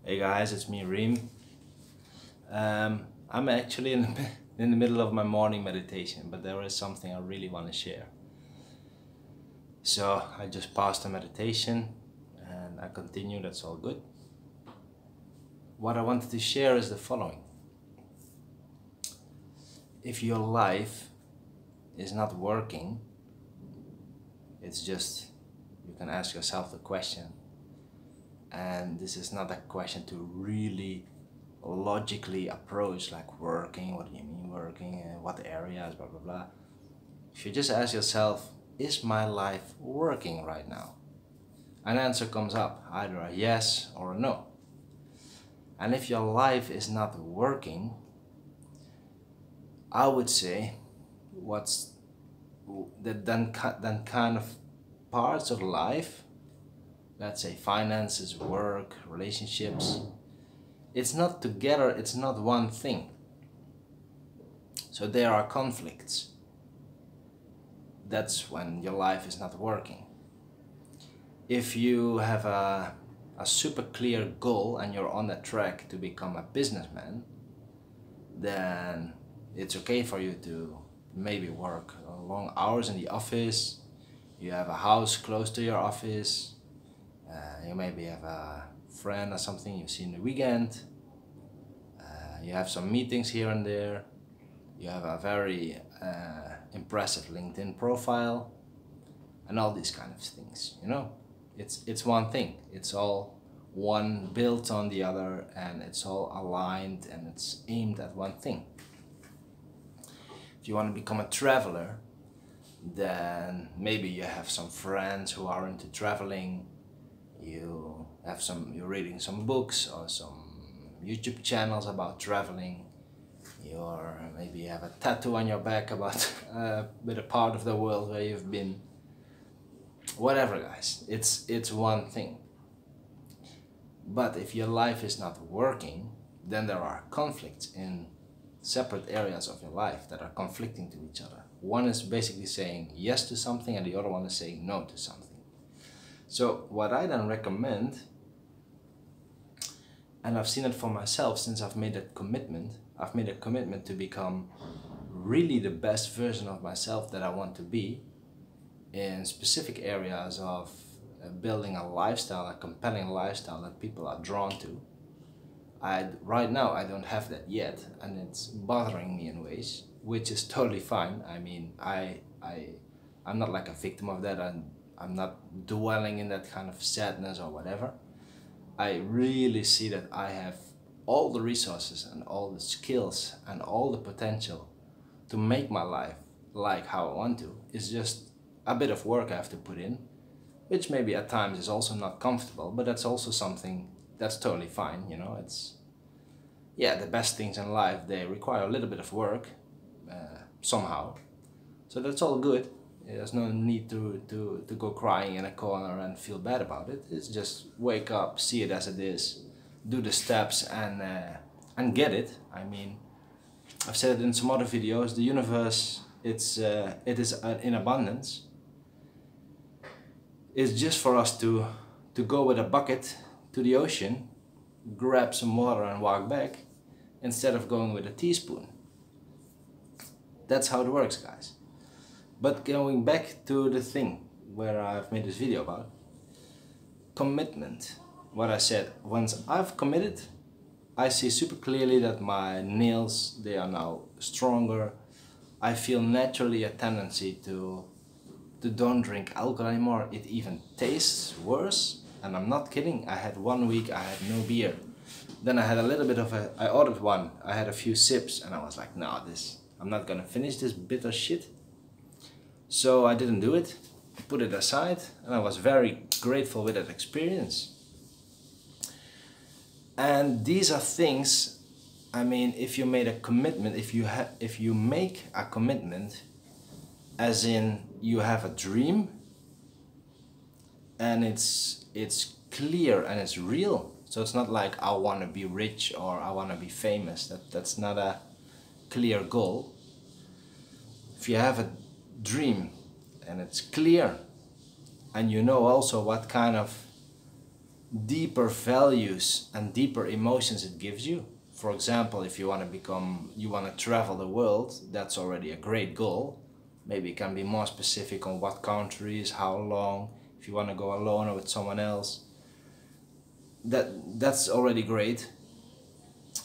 Hey guys, it's me Reem. I'm actually in the middle of my morning meditation, but there is something I really want to share. So I just passed the meditation and I continue, that's all good. What I wanted to share is the following. If your life is not working, it's just, you can ask yourself the question. And this is not a question to really logically approach, like working, what do you mean working, what areas, blah blah blah. If you just ask yourself, is my life working right now? An answer comes up, either a yes or a no. And if your life is not working, I would say what's then kind of parts of life, let's say finances, work, relationships, it's not together, it's not one thing. So there are conflicts. That's when your life is not working. If you have a super clear goal and you're on that track to become a businessman, then it's okay for you to maybe work long hours in the office. You have a house close to your office. You maybe have a friend or something you see in the weekend. You have some meetings here and there. You have a very impressive LinkedIn profile and all these kind of things, you know. It's one thing. It's all one built on the other, and it's all aligned and it's aimed at one thing. If you want to become a traveler, then maybe you have some friends who are into traveling. You're reading some books or some YouTube channels about traveling. Maybe you have a tattoo on your back about with a part of the world where you've been. Whatever, guys, it's one thing. But if your life is not working, then there are conflicts in separate areas of your life that are conflicting to each other. One is basically saying yes to something and the other one is saying no to something. So what I then recommend, and I've seen it for myself since I've made a commitment to become really the best version of myself that I want to be in specific areas of building a lifestyle, a compelling lifestyle that people are drawn to. Right now I don't have that yet, and it's bothering me in ways, which is totally fine. I mean, I'm not like a victim of that, and I'm not dwelling in that kind of sadness or whatever. I really see that I have all the resources and all the skills and all the potential to make my life like how I want to. It's just a bit of work I have to put in, which maybe at times is also not comfortable, but that's also something that's totally fine, you know. It's, yeah, the best things in life, they require a little bit of work somehow, so that's all good. There's no need to go crying in a corner and feel bad about it. It's just wake up, see it as it is, do the steps and get it. I mean, I've said it in some other videos, the universe, it is in abundance. It's just for us to go with a bucket to the ocean, grab some water and walk back, instead of going with a teaspoon. That's how it works, guys. But going back to the thing where I've made this video about, commitment. What I said, once I've committed, I see super clearly that my nails, they are now stronger. I feel naturally a tendency to don't drink alcohol anymore. It even tastes worse, and I'm not kidding. I had 1 week I had no beer. Then I had a little bit of I ordered one. I had a few sips and I was like, no, I'm not gonna finish this bitter shit. So I didn't do it, put it aside, and I was very grateful with that experience. And these are things, I mean, if you made a commitment, if you make a commitment, as in you have a dream, and it's clear and it's real. So it's not like I want to be rich or I want to be famous. That's not a clear goal. If you have a dream and it's clear, and you know also what kind of deeper values and deeper emotions it gives you. For example, if you want to travel the world, that's already a great goal. Maybe you can be more specific on what countries, how long, if you want to go alone or with someone else. That's already great.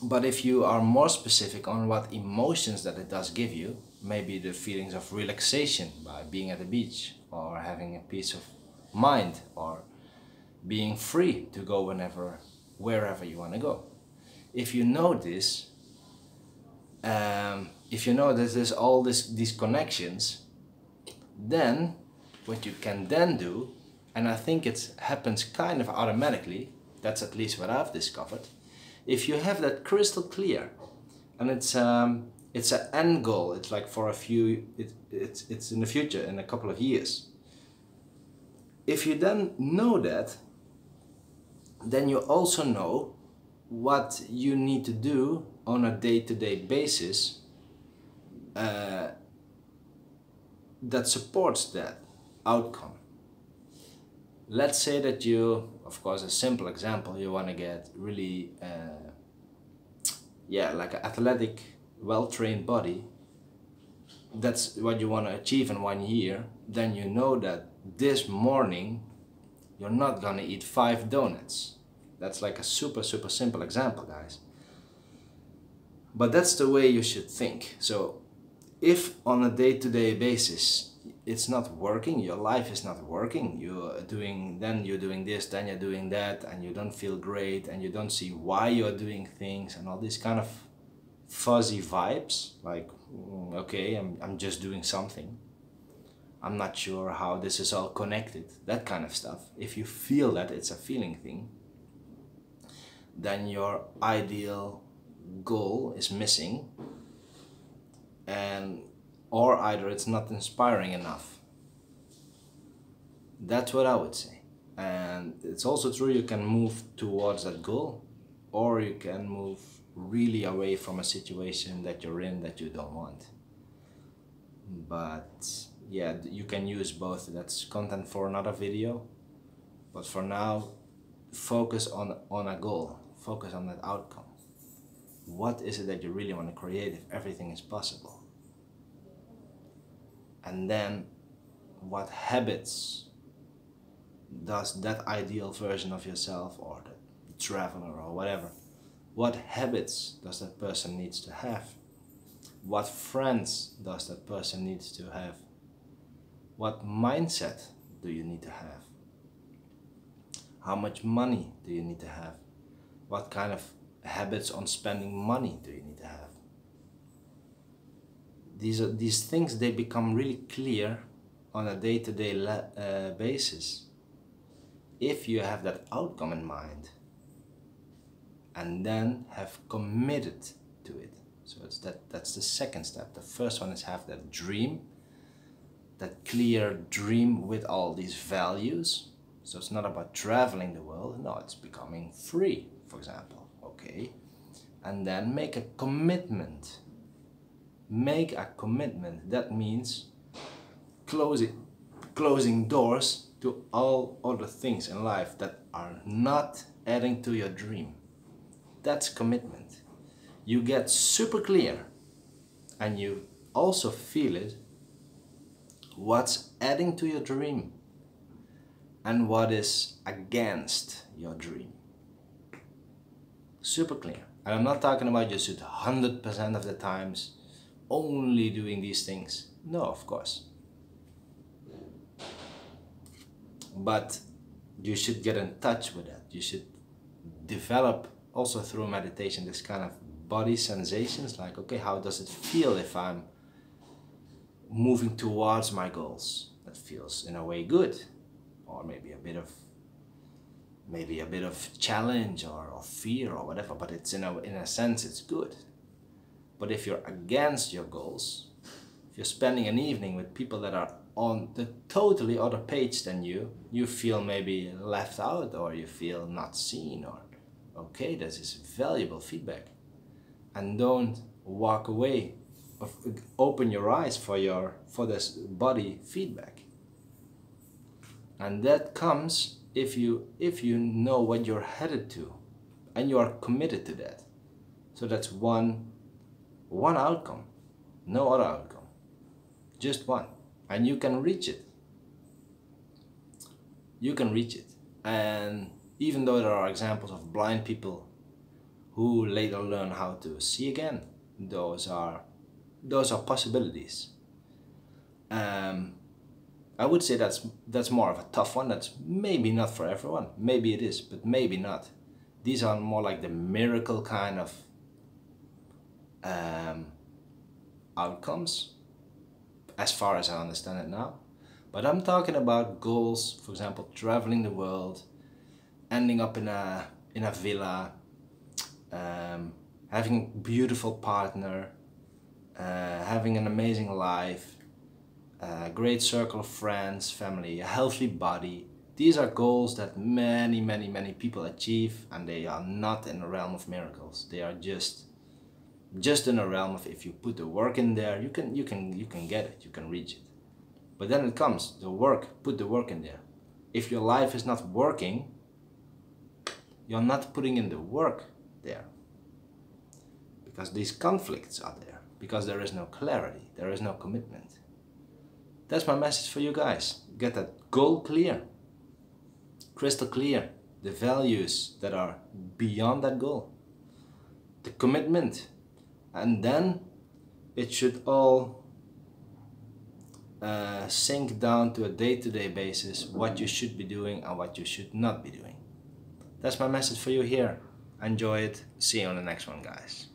But if you are more specific on what emotions that it does give you, maybe the feelings of relaxation by being at the beach, or having a peace of mind, or being free to go wherever you want to go. If you know this, if you know that there's all these connections, then what you can then do, and I think it happens kind of automatically, that's at least what I've discovered, if you have that crystal clear, and it's an end goal, it's like for a few, it's in the future, in a couple of years. If you then know that, then you also know what you need to do on a day-to-day basis that supports that outcome. Let's say that you, of course, a simple example, you want to get really, like an athletic, well-trained body. That's what you want to achieve in 1 year. Then you know that this morning you're not gonna eat 5 donuts. That's like a super simple example, guys. But that's the way you should think. So if on a day-to-day basis it's not working, your life is not working, you're doing this, then you're doing that, and you don't feel great, and you don't see why you're doing things, and all these kind of fuzzy vibes, like, okay, I'm just doing something, I'm not sure how this is all connected, that kind of stuff. If you feel that it's a feeling thing, then your ideal goal is missing, or either it's not inspiring enough. That's what I would say. And it's also true, you can move towards that goal, or you can move really away from a situation that you're in that you don't want. But yeah, you can use both. That's content for another video. But for now, focus on a goal. Focus on that outcome. What is it that you really want to create if everything is possible? And then what habits does that ideal version of yourself, or the traveler or whatever, what habits does that person needs to have? What friends does that person needs to have? What mindset do you need to have? How much money do you need to have? What kind of habits on spending money do you need to have? These things, they become really clear on a day-to-day basis if you have that outcome in mind and then have committed to it. So that's the second step. The first one is have that dream, that clear dream with all these values. So it's not about traveling the world, no, it's becoming free, for example, okay? And then make a commitment. Make a commitment. That means closing doors to all other things in life that are not adding to your dream. That's commitment. You get super clear, and you also feel it, what's adding to your dream and what is against your dream. Super clear. And I'm not talking about you should 100% of the times only doing these things. No, of course. But you should get in touch with that. You should develop also through meditation this kind of body sensations, like, okay, how does it feel if I'm moving towards my goals? That feels in a way good, or maybe a bit of challenge or fear or whatever, but it's in a sense it's good. But if you're against your goals, if you're spending an evening with people that are on the totally other page than you feel maybe left out, or you feel not seen, or okay, this is valuable feedback. And don't walk away, open your eyes for this body feedback. And that comes if you know what you're headed to and you are committed to that. So that's one outcome, no other outcome, just one, and you can reach it. You can reach it. And even though there are examples of blind people who later learn how to see again, those are possibilities. I would say that's more of a tough one. That's maybe not for everyone. Maybe it is, but maybe not. These are more like the miracle kind of outcomes, as far as I understand it now. But I'm talking about goals, for example, traveling the world, ending up in a villa, having a beautiful partner, having an amazing life, a great circle of friends, family, a healthy body. These are goals that many people achieve, and they are not in the realm of miracles. They are just in the realm of, if you put the work in there, you can get it, you can reach it. But then it comes the work, put the work in there. If your life is not working, you're not putting in the work there. Because these conflicts are there. Because there is no clarity, there is no commitment. That's my message for you guys. Get that goal clear. Crystal clear. The values that are beyond that goal. The commitment. And then it should all sink down to a day-to-day basis what you should be doing and what you should not be doing. That's my message for you here. Enjoy it. See you on the next one, guys.